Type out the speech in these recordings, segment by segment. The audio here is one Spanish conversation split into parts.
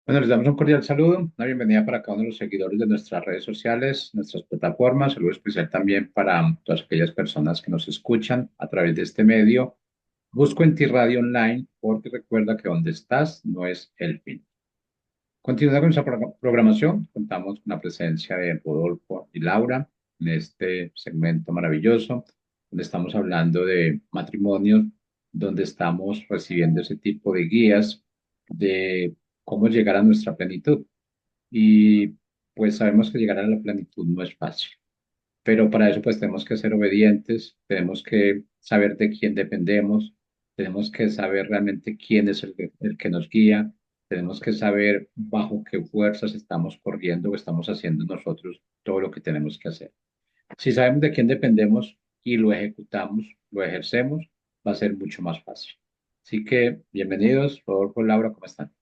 Bueno, les damos un cordial saludo, una bienvenida para cada uno de los seguidores de nuestras redes sociales, nuestras plataformas, saludo especial también para todas aquellas personas que nos escuchan a través de este medio. Busco en ti Radio Online porque recuerda que donde estás no es el fin. Continuando con nuestra programación, contamos con la presencia de Rodolfo y Laura en este segmento maravilloso, donde estamos hablando de matrimonios, donde estamos recibiendo ese tipo de guías de cómo llegar a nuestra plenitud. Y pues sabemos que llegar a la plenitud no es fácil, pero para eso pues tenemos que ser obedientes, tenemos que saber de quién dependemos, tenemos que saber realmente quién es el que nos guía, tenemos que saber bajo qué fuerzas estamos corriendo o estamos haciendo nosotros todo lo que tenemos que hacer. Si sabemos de quién dependemos y lo ejecutamos, lo ejercemos, va a ser mucho más fácil. Así que bienvenidos, Rodolfo, Laura, ¿cómo están?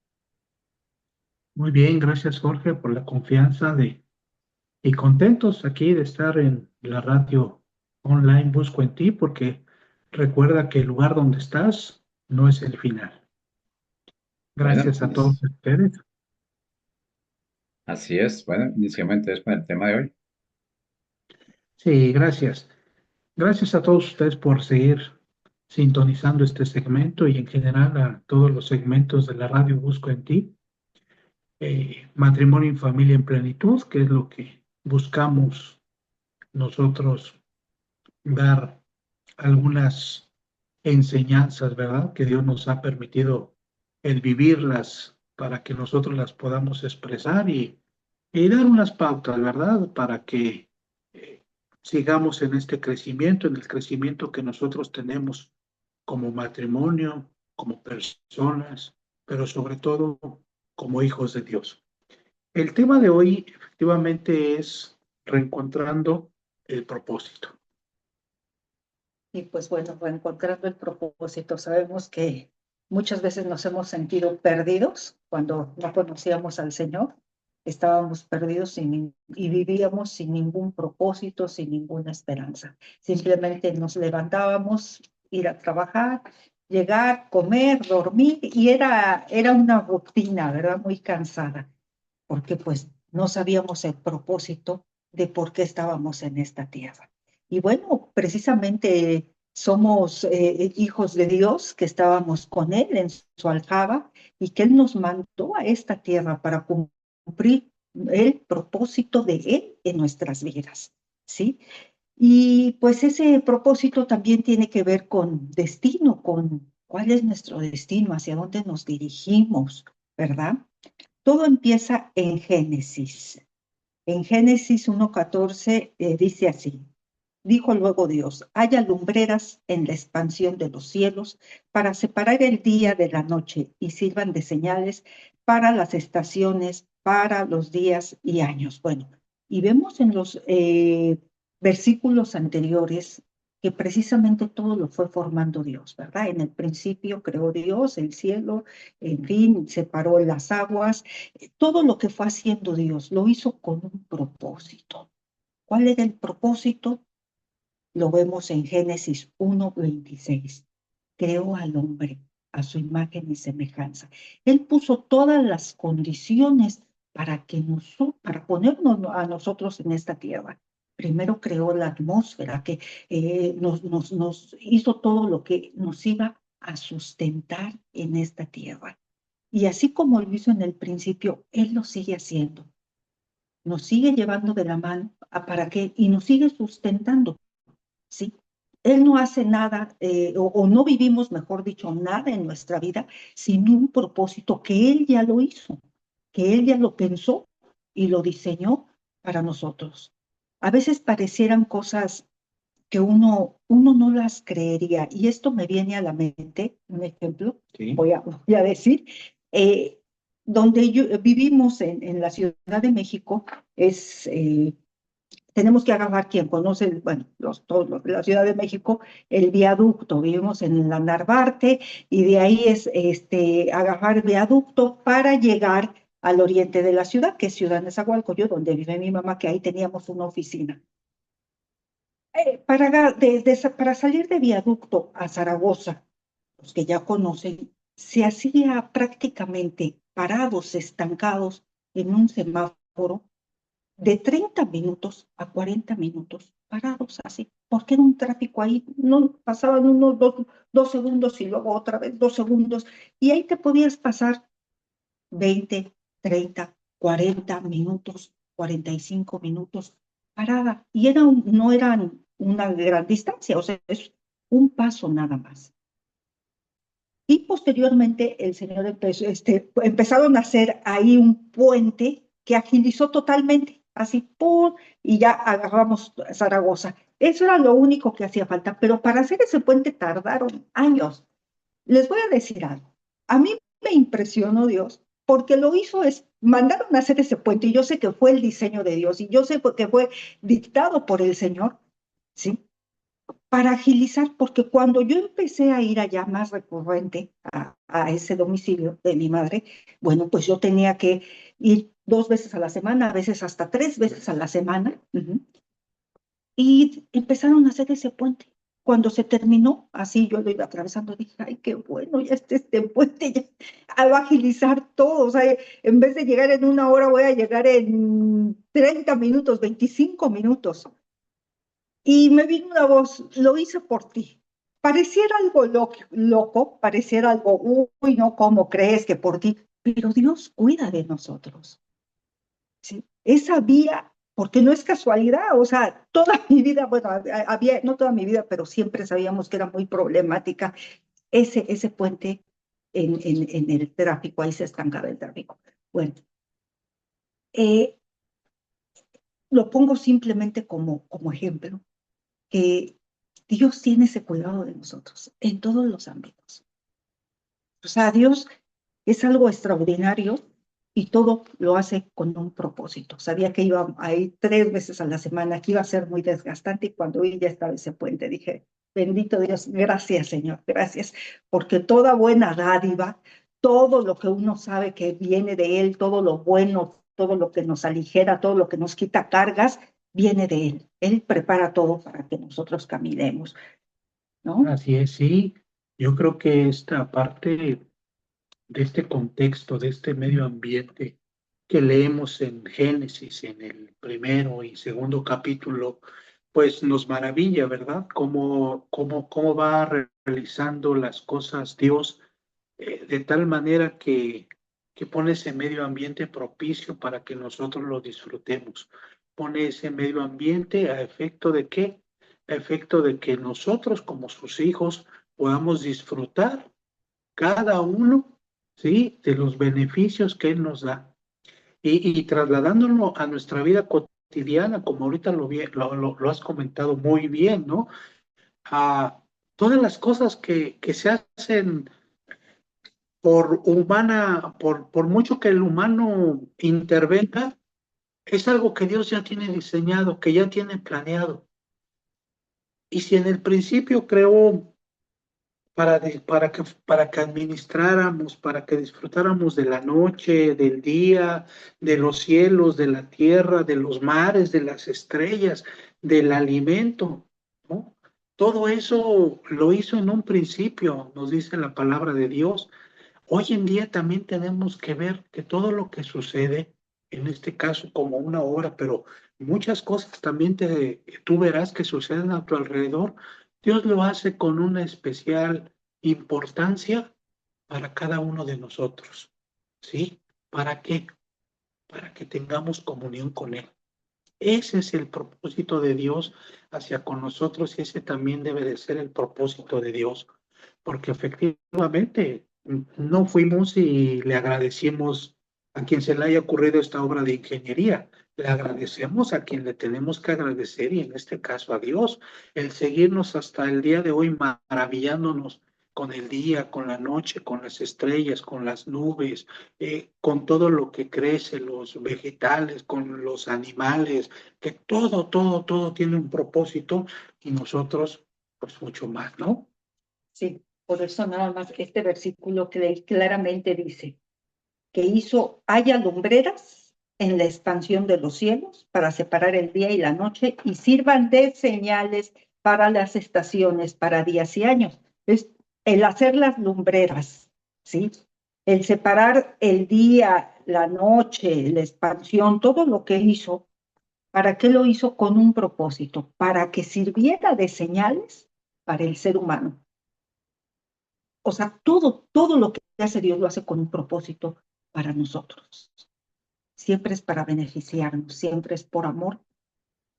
Muy bien, gracias Jorge por la confianza y contentos aquí de estar en la radio online Busco en ti porque recuerda que el lugar donde estás no es el final. Bueno, Gracias a todos ustedes. así es. Bueno, inicialmente entonces con el tema de hoy. Sí, gracias. Gracias a todos ustedes por seguir sintonizando este segmento y en general a todos los segmentos de la radio Busco en ti. Matrimonio y familia en plenitud, que es lo que buscamos nosotros dar algunas enseñanzas, ¿verdad? Que Dios nos ha permitido el vivirlas para que nosotros las podamos expresar y dar unas pautas, ¿verdad? Para que eh, sigamos en este crecimiento, en el crecimiento que nosotros tenemos como matrimonio, como personas, pero sobre todo como hijos de Dios. El tema de hoy efectivamente es reencontrando el propósito. Y pues bueno, reencontrando el propósito, sabemos que muchas veces nos hemos sentido perdidos cuando no conocíamos al Señor, estábamos perdidos y vivíamos sin ningún propósito, sin ninguna esperanza. Simplemente nos levantábamos, ir a trabajar, llegar, comer, dormir, y era una rutina, ¿verdad? Muy cansada, porque pues no sabíamos el propósito de por qué estábamos en esta tierra. Y bueno, precisamente somos hijos de Dios, que estábamos con Él en su aljaba y que Él nos mandó a esta tierra para cumplir el propósito de Él en nuestras vidas, ¿sí? Y pues ese propósito también tiene que ver con destino, con cuál es nuestro destino, hacia dónde nos dirigimos, ¿verdad? Todo empieza en Génesis. En Génesis 1:14 dice así: dijo luego Dios, haya lumbreras en la expansión de los cielos para separar el día de la noche y sirvan de señales para las estaciones, para los días y años. Bueno, y vemos en los versículos anteriores que precisamente todo lo fue formando Dios, ¿verdad? En el principio creó Dios el cielo, en fin, separó las aguas, todo lo que fue haciendo Dios lo hizo con un propósito. ¿Cuál era el propósito? Lo vemos en Génesis 1:26. Creó al hombre a su imagen y semejanza. Él puso todas las condiciones para ponernos a nosotros en esta tierra. Primero creó la atmósfera que nos hizo todo lo que nos iba a sustentar en esta tierra. Y así como lo hizo en el principio, Él lo sigue haciendo. Nos sigue llevando de la mano para que, y nos sigue sustentando. ¿Sí? Él no hace nada, o no vivimos, mejor dicho, nada en nuestra vida sin un propósito que Él ya lo hizo, que Él ya lo pensó y lo diseñó para nosotros. A veces parecieran cosas que uno no las creería, y esto me viene a la mente, un ejemplo, ¿Sí? voy a decir, eh, donde vivimos en la Ciudad de México, es tenemos que agarrar quien conoce, bueno, todos los de la Ciudad de México, el viaducto. Vivimos en la Narvarte y de ahí es agarrar el viaducto para llegar al oriente de la ciudad, que es Ciudad Nezahualcóyotl, donde vive mi mamá, que ahí teníamos una oficina. Para salir de viaducto a Zaragoza, los que ya conocen, se hacía prácticamente parados, estancados en un semáforo de 30 minutos a 40 minutos, parados así, porque era un tráfico ahí, no pasaban unos 2 segundos y luego otra vez 2 segundos, y ahí te podías pasar 20, 30, 40 minutos, 45 minutos parada, y no eran una gran distancia, o sea, es un paso nada más. Y posteriormente el Señor empezaron a hacer ahí un puente que agilizó totalmente, así, ¡pum! Y ya agarramos Zaragoza. Eso era lo único que hacía falta, pero para hacer ese puente tardaron años. Les voy a decir algo. A mí me impresionó Dios, porque lo hizo mandaron a hacer ese puente, y yo sé que fue el diseño de Dios, y yo sé que fue dictado por el Señor, ¿sí? Para agilizar, porque cuando yo empecé a ir allá más recurrente a ese domicilio de mi madre, bueno, pues yo tenía que ir 2 veces a la semana, a veces hasta 3 veces a la semana, y empezaron a hacer ese puente. Cuando se terminó, así yo lo iba atravesando, dije, ay, qué bueno, ya está este puente, ya va a agilizar todo, o sea, en vez de llegar en 1 hora, voy a llegar en 30 minutos, 25 minutos. Y me vino una voz, lo hice por ti. Pareciera algo loco, pareciera algo, uy, no, ¿cómo crees que por ti? Pero Dios cuida de nosotros, ¿sí? Esa vía, porque no es casualidad, o sea, toda mi vida, bueno, no toda mi vida, pero siempre sabíamos que era muy problemática ese puente en el tráfico, ahí se estancaba el tráfico. Bueno, eh, lo pongo simplemente como ejemplo, que Dios tiene ese cuidado de nosotros en todos los ámbitos. O sea, Dios es algo extraordinario y todo lo hace con un propósito. Sabía que iba a ir 3 veces a la semana, que iba a ser muy desgastante, y cuando vi ya estaba ese puente, dije, bendito Dios, gracias Señor, gracias, porque toda buena dádiva, todo lo que uno sabe que viene de Él, todo lo bueno, todo lo que nos aligera, todo lo que nos quita cargas, viene de Él. Él prepara todo para que nosotros caminemos, ¿no? Así es, sí. Yo creo que esta parte de este contexto, de este medio ambiente que leemos en Génesis, en el primero y segundo capítulo, pues nos maravilla, ¿verdad? Cómo va realizando las cosas Dios de tal manera que pone ese medio ambiente propicio para que nosotros lo disfrutemos. Pone ese medio ambiente a efecto de qué? A efecto de que nosotros como sus hijos podamos disfrutar cada uno, ¿sí? De los beneficios que Él nos da. Y trasladándolo a nuestra vida cotidiana, como ahorita lo has comentado muy bien, ¿no? A todas las cosas que se hacen por mucho que el humano intervenga, es algo que Dios ya tiene diseñado, que ya tiene planeado. Y si en el principio creó para que administráramos, para que disfrutáramos de la noche, del día, de los cielos, de la tierra, de los mares, de las estrellas, del alimento, ¿no? Todo eso lo hizo en un principio, nos dice la palabra de Dios. Hoy en día también tenemos que ver que todo lo que sucede, en este caso como una obra, pero muchas cosas también tú verás que suceden a tu alrededor, Dios lo hace con una especial importancia para cada uno de nosotros. ¿Sí? ¿Para qué? Para que tengamos comunión con Él. Ese es el propósito de Dios hacia con nosotros, y ese también debe de ser el propósito de Dios, porque efectivamente no fuimos y le agradecimos a quien se le haya ocurrido esta obra de ingeniería. Le agradecemos a quien le tenemos que agradecer, y en este caso a Dios, el seguirnos hasta el día de hoy maravillándonos con el día, con la noche, con las estrellas, con las nubes, con todo lo que crece, los vegetales, con los animales, que todo tiene un propósito, y nosotros, pues mucho más, ¿no? Sí, por eso nada más este versículo que claramente dice que haya lumbreras en la expansión de los cielos para separar el día y la noche, y sirvan de señales para las estaciones, para días y años. Es el hacer las lumbreras, ¿sí? El separar el día, la noche, la expansión, todo lo que hizo, ¿para qué lo hizo? Con un propósito, para que sirviera de señales para el ser humano. O sea, todo lo que hace Dios lo hace con un propósito para nosotros. Siempre es para beneficiarnos, siempre es por amor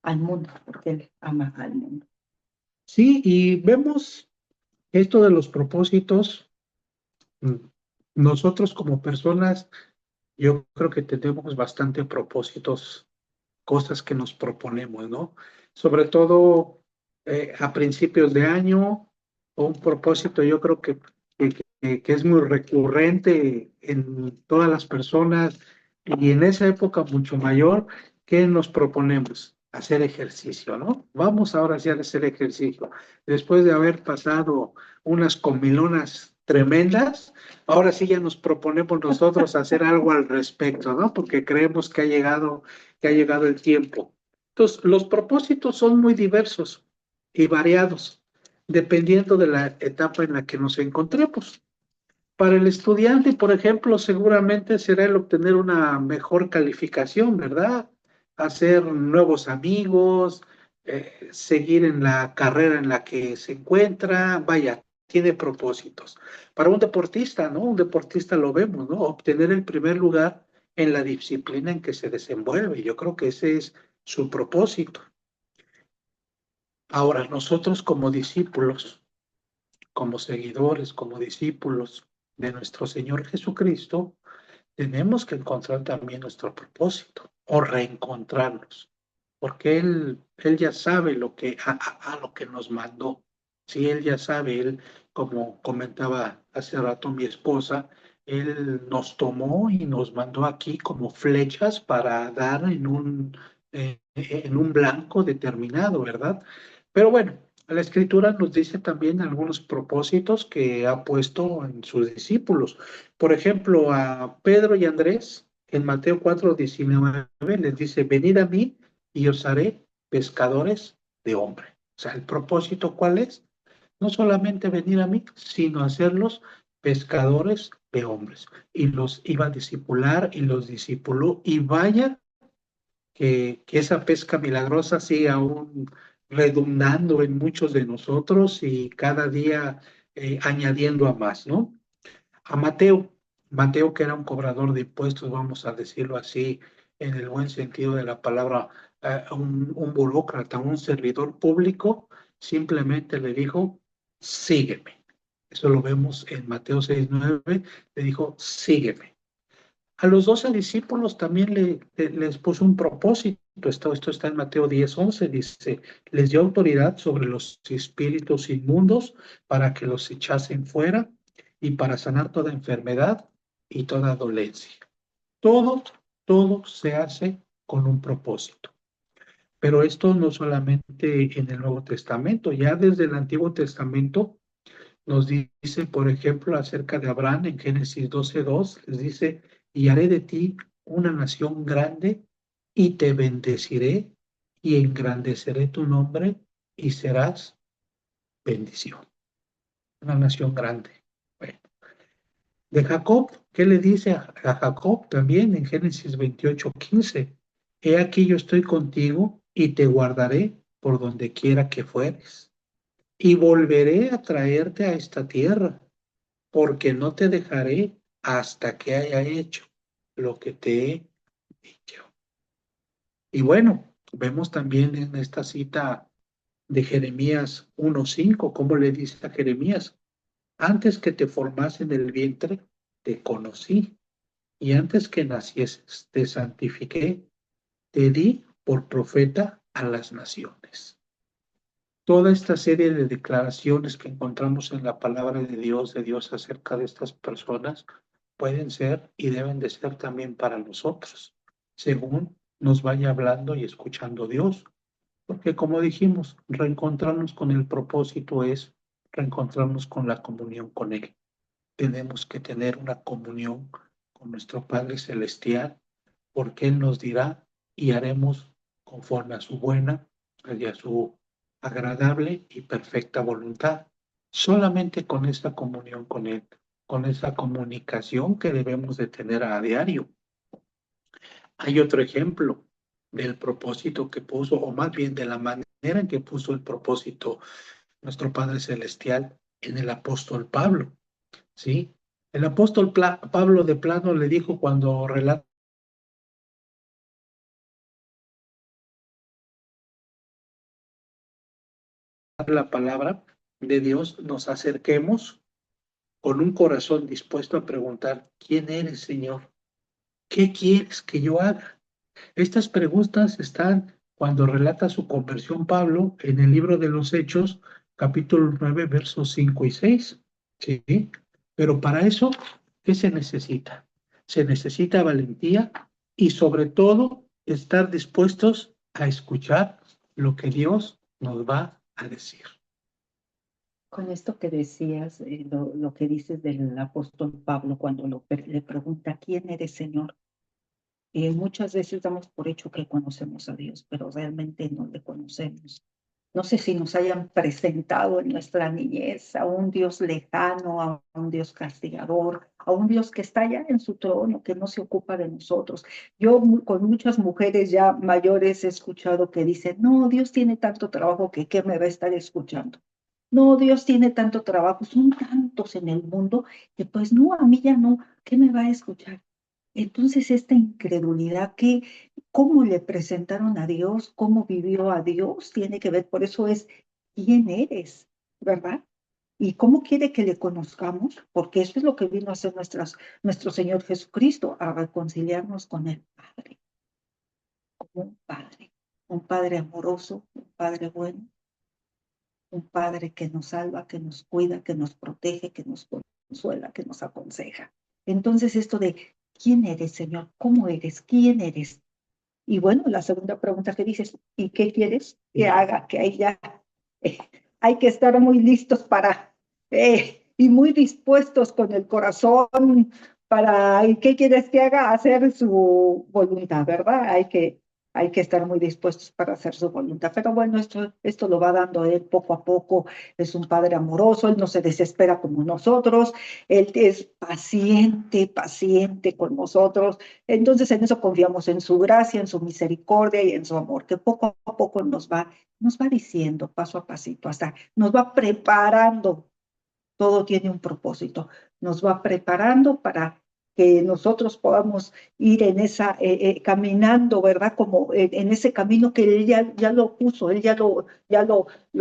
al mundo, porque Él ama al mundo. Sí, y vemos esto de los propósitos. mm, Nosotros como personas, yo creo que tenemos bastante propósitos, cosas que nos proponemos, ¿no? Sobre todo a principios de año, un propósito yo creo que es muy recurrente en todas las personas y en esa época mucho mayor, que nos proponemos hacer ejercicio, ¿no? Vamos ahora sí a hacer ejercicio. Después de haber pasado unas comilonas tremendas, ahora sí ya nos proponemos nosotros hacer algo al respecto, ¿no? Porque creemos que ha llegado el tiempo. Entonces, los propósitos son muy diversos y variados, dependiendo de la etapa en la que nos encontremos. Para el estudiante, por ejemplo, seguramente será el obtener una mejor calificación, ¿verdad? Hacer nuevos amigos, seguir en la carrera en la que se encuentra, vaya, tiene propósitos. Para un deportista, ¿no? Un deportista lo vemos, ¿no? Obtener el primer lugar en la disciplina en que se desenvuelve. Yo creo que ese es su propósito. Ahora, nosotros como discípulos, como seguidores, como discípulos de nuestro Señor Jesucristo, tenemos que encontrar también nuestro propósito o reencontrarnos, porque Él ya sabe a lo que nos mandó. Sí, Él ya sabe, Él, como comentaba hace rato mi esposa, Él nos tomó y nos mandó aquí como flechas para dar en un blanco determinado, ¿verdad? Pero bueno, la Escritura nos dice también algunos propósitos que ha puesto en sus discípulos. Por ejemplo, a Pedro y Andrés, en Mateo 4:19 les dice, venid a mí y os haré pescadores de hombre. O sea, el propósito, ¿cuál es? No solamente venir a mí, sino hacerlos pescadores de hombres. Y los iba a discipular y los discipuló. Y vaya que esa pesca milagrosa sigue aún redundando en muchos de nosotros y cada día añadiendo a más, ¿no? A Mateo que era un cobrador de impuestos, vamos a decirlo así, en el buen sentido de la palabra, un burócrata, un servidor público, simplemente le dijo, sígueme. Eso lo vemos en Mateo 6:9, le dijo, sígueme. A los 12 discípulos también les puso un propósito. Esto está en Mateo 10:11. Dice, les dio autoridad sobre los espíritus inmundos para que los echasen fuera y para sanar toda enfermedad y toda dolencia. Todo, todo se hace con un propósito. Pero esto no solamente en el Nuevo Testamento, ya desde el Antiguo Testamento nos dice, por ejemplo, acerca de Abraham en Génesis 12:2, les dice, y haré de ti una nación grande y te bendeciré y engrandeceré tu nombre y serás bendición. Una nación grande. Bueno, de Jacob, ¿qué le dice a Jacob también en Génesis 28:15? He aquí yo estoy contigo y te guardaré por donde quiera que fueres y volveré a traerte a esta tierra porque no te dejaré hasta que haya hecho lo que te he dicho. Y bueno, vemos también en esta cita de Jeremías 1:5, cómo le dice a Jeremías, antes que te formase en el vientre, te conocí, y antes que nacieses, te santifiqué, te di por profeta a las naciones. Toda esta serie de declaraciones que encontramos en la palabra de Dios acerca de estas personas, pueden ser y deben de ser también para nosotros, según nos vaya hablando y escuchando Dios. Porque como dijimos, reencontrarnos con el propósito es reencontrarnos con la comunión con Él. Tenemos que tener una comunión con nuestro Padre Celestial, porque Él nos dirá y haremos conforme a su buena y a su agradable y perfecta voluntad. Solamente con esta comunión con Él, con esa comunicación que debemos de tener a diario. Hay otro ejemplo del propósito que puso, o más bien de la manera en que puso el propósito nuestro Padre Celestial en el apóstol Pablo, ¿sí? El apóstol Pablo de plano le dijo cuando relata la palabra de Dios, nos acerquemos con un corazón dispuesto a preguntar, ¿quién eres, Señor? ¿Qué quieres que yo haga? Estas preguntas están cuando relata su conversión Pablo en el libro de los Hechos, capítulo 9, versos 5 y 6. ¿Sí? Pero para eso, ¿qué se necesita? Se necesita valentía y sobre todo estar dispuestos a escuchar lo que Dios nos va a decir. Con esto que decías, lo que dices del apóstol Pablo cuando le pregunta, ¿quién eres, Señor? Muchas veces damos por hecho que conocemos a Dios, pero realmente no le conocemos. No sé si nos hayan presentado en nuestra niñez a un Dios lejano, a un Dios castigador, a un Dios que está allá en su trono, que no se ocupa de nosotros. Yo con muchas mujeres ya mayores he escuchado que dicen, no, Dios tiene tanto trabajo que ¿qué me va a estar escuchando? No, Dios tiene tanto trabajo, son tantos en el mundo que pues no, a mí ya no, ¿qué me va a escuchar? Entonces, esta incredulidad, ¿cómo le presentaron a Dios? ¿Cómo vivió a Dios? Tiene que ver, por eso es, ¿quién eres? ¿Verdad? ¿Y cómo quiere que le conozcamos? Porque eso es lo que vino a hacer nuestro Señor Jesucristo, a reconciliarnos con el Padre, como un Padre amoroso, un Padre bueno, un Padre que nos salva, que nos cuida, que nos protege, que nos consuela, que nos aconseja. Entonces, esto de ¿quién eres, Señor? ¿Cómo eres? ¿Quién eres? Y bueno, la segunda pregunta que dices, ¿y qué quieres que haga? Que ahí ya eh, hay que estar muy listos y muy dispuestos con el corazón para, ¿y qué quieres que haga? Hacer su voluntad, ¿verdad? Hay que estar muy dispuestos para hacer su voluntad. Pero bueno, esto lo va dando él poco a poco. Es un padre amoroso, él no se desespera como nosotros, él es paciente, paciente con nosotros. Entonces en eso confiamos, en su gracia, en su misericordia y en su amor, que poco a poco nos va diciendo paso a pasito, hasta nos va preparando. Todo tiene un propósito. Nos va preparando para que nosotros podamos ir caminando, ¿verdad? Como en ese camino que él ya lo puso, él ya lo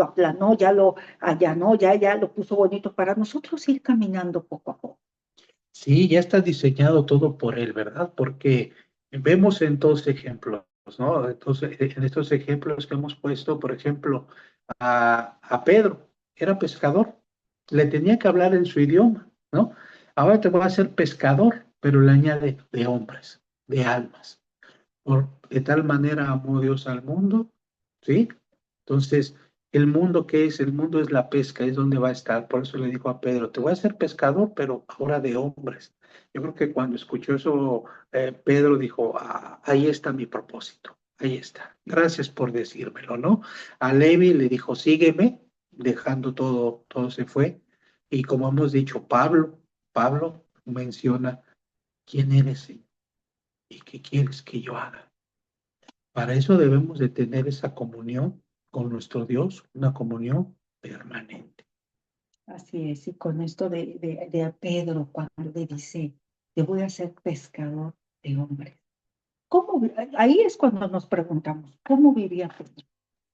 aplanó, ya lo allanó, ya lo puso bonito para nosotros ir caminando poco a poco. Sí, ya está diseñado todo por él, ¿verdad? Porque vemos en todos ejemplos, ¿no? Entonces, en estos ejemplos que hemos puesto, por ejemplo, a Pedro, era pescador, le tenía que hablar en su idioma, ¿no? Ahora te voy a hacer pescador, pero le añade de hombres, de almas. De tal manera amó Dios al mundo, ¿sí? Entonces, el mundo, ¿qué es? El mundo es la pesca, es donde va a estar. Por eso le dijo a Pedro, te voy a hacer pescador, pero ahora de hombres. Yo creo que cuando escuchó eso, Pedro dijo, ahí está mi propósito, ahí está. Gracias por decírmelo, ¿no? A Levi le dijo, sígueme, dejando todo se fue. Y como hemos dicho, Pablo menciona, ¿quién eres, Señor? ¿Y qué quieres que yo haga? Para eso debemos de tener esa comunión con nuestro Dios, una comunión permanente. Así es, y con esto de Pedro, cuando le dice, te voy a hacer pescador de hombres. Ahí es cuando nos preguntamos, ¿cómo vivía Pedro?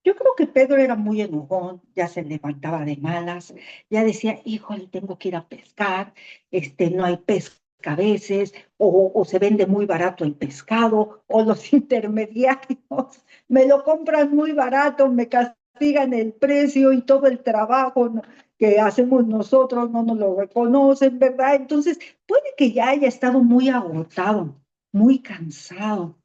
Yo creo que Pedro era muy enojón, ya se levantaba de malas, ya decía, híjole, tengo que ir a pescar, no hay pesca a veces, o se vende muy barato el pescado, o los intermediarios me lo compran muy barato, me castigan el precio y todo el trabajo que hacemos nosotros no nos lo reconocen, ¿verdad? Entonces, puede que ya haya estado muy agotado, muy cansado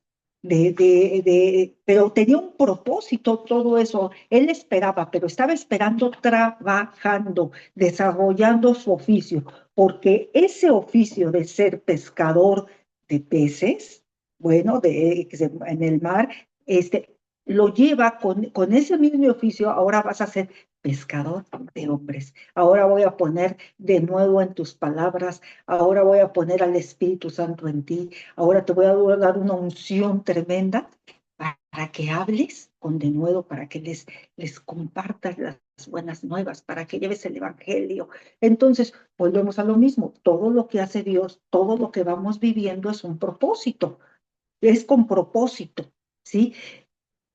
pero tenía un propósito todo eso. Él esperaba, pero estaba esperando trabajando, desarrollando su oficio, porque ese oficio de ser pescador de peces, bueno, en el mar, lo lleva con ese mismo oficio, ahora vas a ser pescador de hombres. Ahora voy a poner de nuevo en tus palabras, ahora voy a poner al Espíritu Santo en ti, ahora te voy a dar una unción tremenda para que hables con denuedo, para que les compartas las buenas nuevas, para que lleves el Evangelio. Entonces, volvemos a lo mismo, todo lo que hace Dios, todo lo que vamos viviendo es un propósito, es con propósito, ¿sí?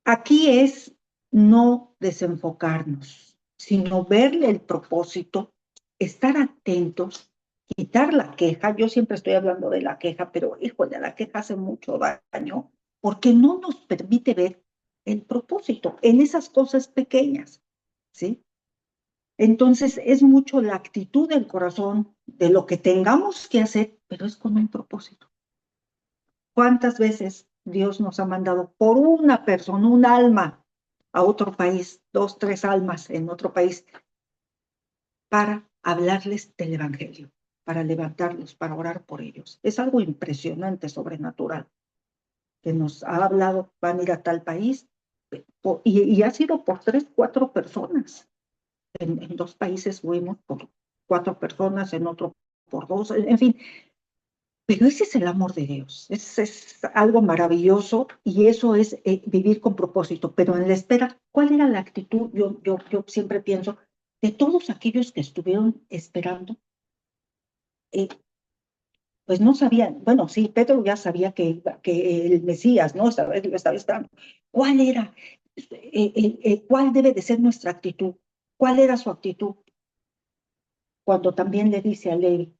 Aquí es no desenfocarnos, sino verle el propósito, estar atentos, quitar la queja. Yo siempre estoy hablando de la queja, pero híjole, la queja hace mucho daño porque no nos permite ver el propósito en esas cosas pequeñas, ¿sí? Entonces es mucho la actitud del corazón de lo que tengamos que hacer, pero es con un propósito. ¿Cuántas veces Dios nos ha mandado por una persona, un alma, a otro país, 2, 3 almas en otro país, para hablarles del Evangelio, para levantarlos, para orar por ellos? Es algo impresionante, sobrenatural, que nos ha hablado, van a ir a tal país, y ha sido por 3, 4 personas. En 2 países fuimos por 4 personas, en otro por 2, en fin. Pero ese es el amor de Dios, es algo maravilloso y eso es vivir con propósito. Pero en la espera, ¿cuál era la actitud? Yo siempre pienso de todos aquellos que estuvieron esperando, eh, pues no sabían, bueno, sí, Pedro ya sabía que el Mesías, ¿no? Lo estaba esperando. ¿Cuál era? ¿Cuál debe de ser nuestra actitud? ¿Cuál era su actitud? Cuando también le dice a Levi,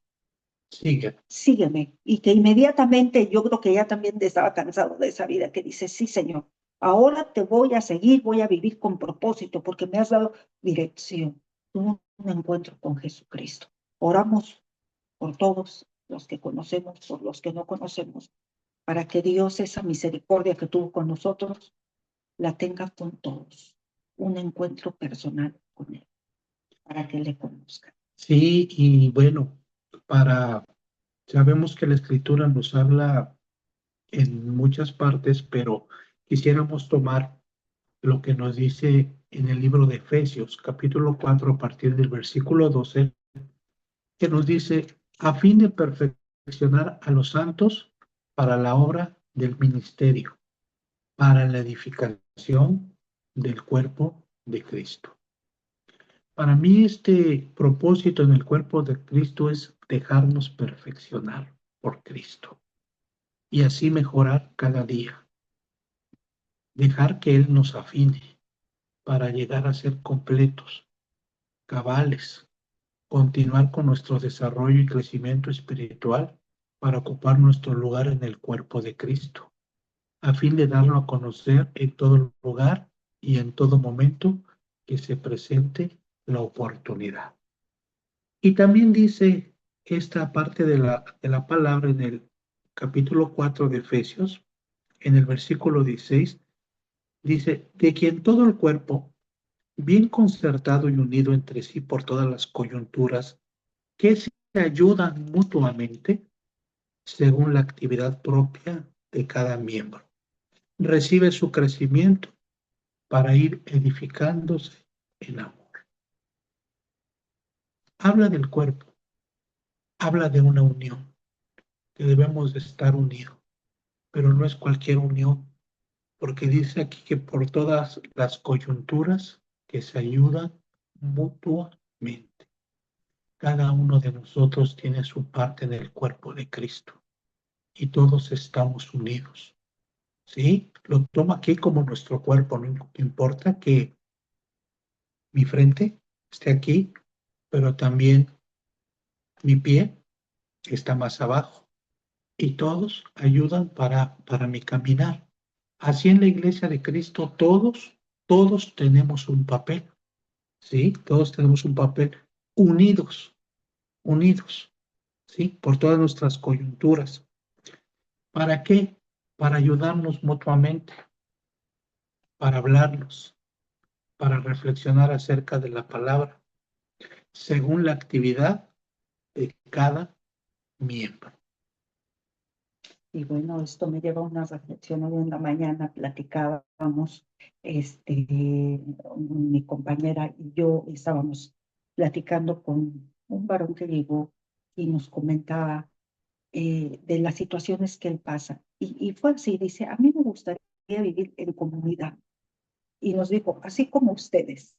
Sigue. sígueme, y que inmediatamente yo creo que ya también estaba cansado de esa vida, que dice, sí, Señor, ahora te voy a seguir, voy a vivir con propósito, porque me has dado dirección. Tuvo un encuentro con Jesucristo. Oramos por todos los que conocemos, por los que no conocemos, para que Dios, esa misericordia que tuvo con nosotros, la tenga con todos. Un encuentro personal con Él, para que le conozcan. Sí, y bueno, sabemos que la Escritura nos habla en muchas partes, pero quisiéramos tomar lo que nos dice en el libro de Efesios, capítulo 4, a partir del versículo 12, que nos dice, a fin de perfeccionar a los santos para la obra del ministerio, para la edificación del cuerpo de Cristo. Para mí este propósito en el cuerpo de Cristo es dejarnos perfeccionar por Cristo y así mejorar cada día. Dejar que Él nos afine para llegar a ser completos, cabales, continuar con nuestro desarrollo y crecimiento espiritual para ocupar nuestro lugar en el cuerpo de Cristo, a fin de darlo a conocer en todo lugar y en todo momento que se presente la oportunidad. Y también dice esta parte de la palabra en el capítulo 4 de Efesios, en el versículo 16, dice, de quien todo el cuerpo, bien concertado y unido entre sí por todas las coyunturas, que se ayudan mutuamente según la actividad propia de cada miembro, recibe su crecimiento para ir edificándose en amor. Habla del cuerpo, habla de una unión, que debemos de estar unidos, pero no es cualquier unión, porque dice aquí que por todas las coyunturas que se ayudan mutuamente. Cada uno de nosotros tiene su parte en el cuerpo de Cristo y todos estamos unidos. ¿Sí? Lo tomo aquí como nuestro cuerpo, no importa que mi frente esté aquí, pero también mi pie está más abajo y todos ayudan para mi caminar. Así en la iglesia de Cristo todos tenemos un papel, ¿sí? Todos tenemos un papel unidos, unidos, ¿sí? Por todas nuestras coyunturas. ¿Para qué? Para ayudarnos mutuamente, para hablarnos, para reflexionar acerca de la palabra, según la actividad de cada miembro. Y bueno, esto me lleva a una reflexión. Hoy en la mañana platicábamos, mi compañera y yo estábamos platicando con un varón que llegó y nos comentaba de las situaciones que él pasa. Y fue así, dice, a mí me gustaría vivir en comunidad. Y nos dijo, así como ustedes,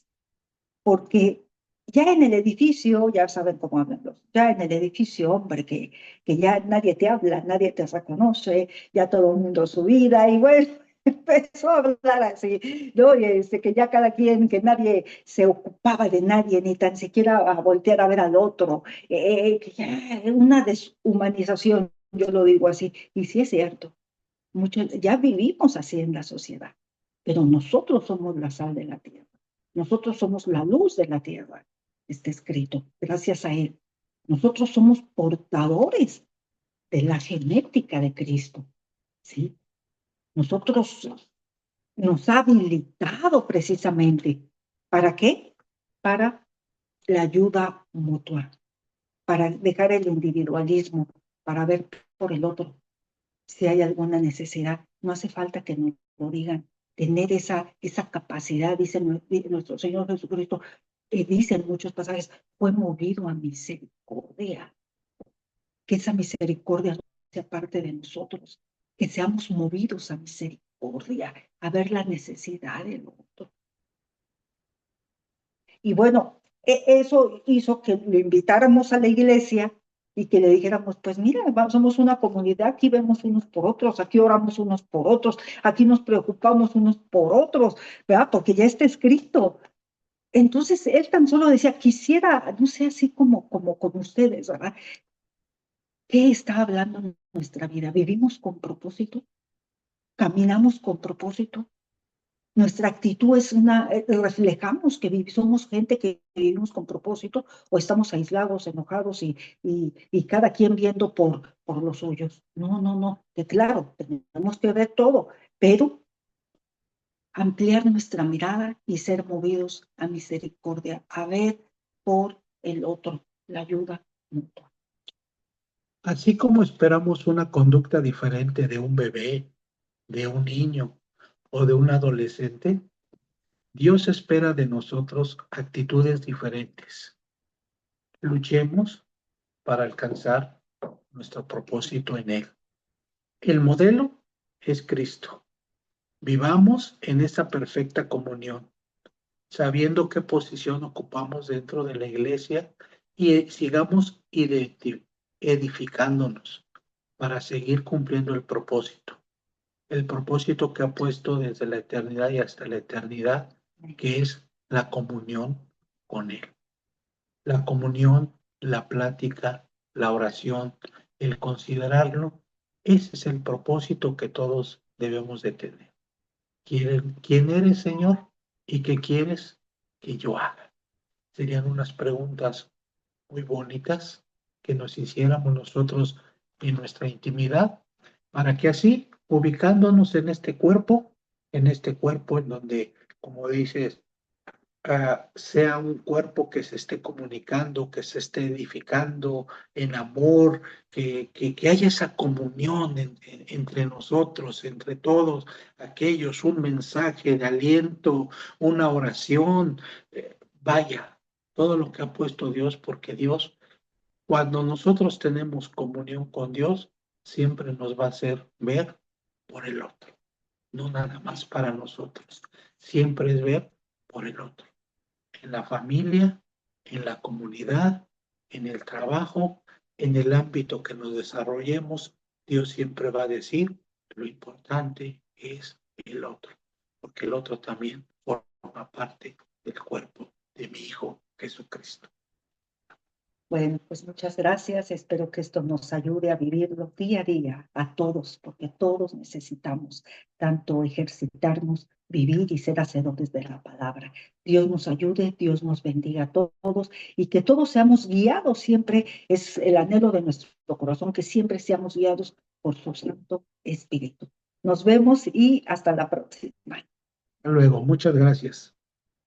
porque ya en el edificio, ya saben cómo hablan ya en el edificio, hombre, que ya nadie te habla, nadie te reconoce, ya todo el mundo su vida, y bueno, empezó a hablar así, ¿no? Y que ya cada quien, que nadie se ocupaba de nadie, ni tan siquiera a voltear a ver al otro, que ya una deshumanización, yo lo digo así, y sí es cierto, muchos, ya vivimos así en la sociedad, pero nosotros somos la sal de la tierra. Nosotros somos la luz de la tierra, está escrito, gracias a Él. Nosotros somos portadores de la genética de Cristo, ¿sí? Nosotros nos ha habilitado precisamente. ¿Para qué? Para la ayuda mutua, para dejar el individualismo, para ver por el otro. Si hay alguna necesidad, no hace falta que nos lo digan. Tener esa capacidad, dice nuestro Señor Jesucristo, dice en muchos pasajes, fue movido a misericordia. Que esa misericordia no sea parte de nosotros, que seamos movidos a misericordia, a ver la necesidad del otro. Y bueno, eso hizo que lo invitáramos a la iglesia y que le dijéramos, pues mira, somos una comunidad, aquí vemos unos por otros, aquí oramos unos por otros, aquí nos preocupamos unos por otros, ¿verdad? Porque ya está escrito. Entonces él tan solo decía, quisiera, no sé, así como con ustedes, ¿verdad? ¿Qué está hablando en nuestra vida? ¿Vivimos con propósito? ¿Caminamos con propósito? Nuestra actitud es reflejamos que somos gente que vivimos con propósito o estamos aislados, enojados y cada quien viendo por los suyos. No, no, no, que claro, tenemos que ver todo, pero ampliar nuestra mirada y ser movidos a misericordia, a ver por el otro, la ayuda mutua. Así como esperamos una conducta diferente de un bebé, de un niño o de un adolescente, Dios espera de nosotros actitudes diferentes. Luchemos para alcanzar nuestro propósito en Él. El modelo es Cristo. Vivamos en esa perfecta comunión, sabiendo qué posición ocupamos dentro de la iglesia y sigamos edificándonos para seguir cumpliendo el propósito que ha puesto desde la eternidad y hasta la eternidad, que es la comunión con Él. La comunión, la plática, la oración, el considerarlo, ese es el propósito que todos debemos de tener. ¿Quién eres, Señor? ¿Y qué quieres que yo haga? Serían unas preguntas muy bonitas que nos hiciéramos nosotros en nuestra intimidad, para que así, ubicándonos en este cuerpo en donde, como dices, sea un cuerpo que se esté comunicando, que se esté edificando en amor, que haya esa comunión entre nosotros, entre todos aquellos, un mensaje de aliento, una oración, vaya, todo lo que ha puesto Dios, porque Dios, cuando nosotros tenemos comunión con Dios, siempre nos va a hacer ver por el otro, no nada más para nosotros, siempre es ver por el otro en la familia, en la comunidad, en el trabajo, en el ámbito que nos desarrollemos, Dios siempre va a decir, lo importante es el otro, porque el otro también forma parte del cuerpo de mi Hijo Jesucristo. Bueno, pues muchas gracias. Espero que esto nos ayude a vivirlo día a día, a todos, porque todos necesitamos tanto ejercitarnos, vivir y ser hacedores de la palabra. Dios nos ayude, Dios nos bendiga a todos y que todos seamos guiados siempre, es el anhelo de nuestro corazón, que siempre seamos guiados por su Santo Espíritu. Nos vemos y hasta la próxima. Hasta luego, muchas gracias.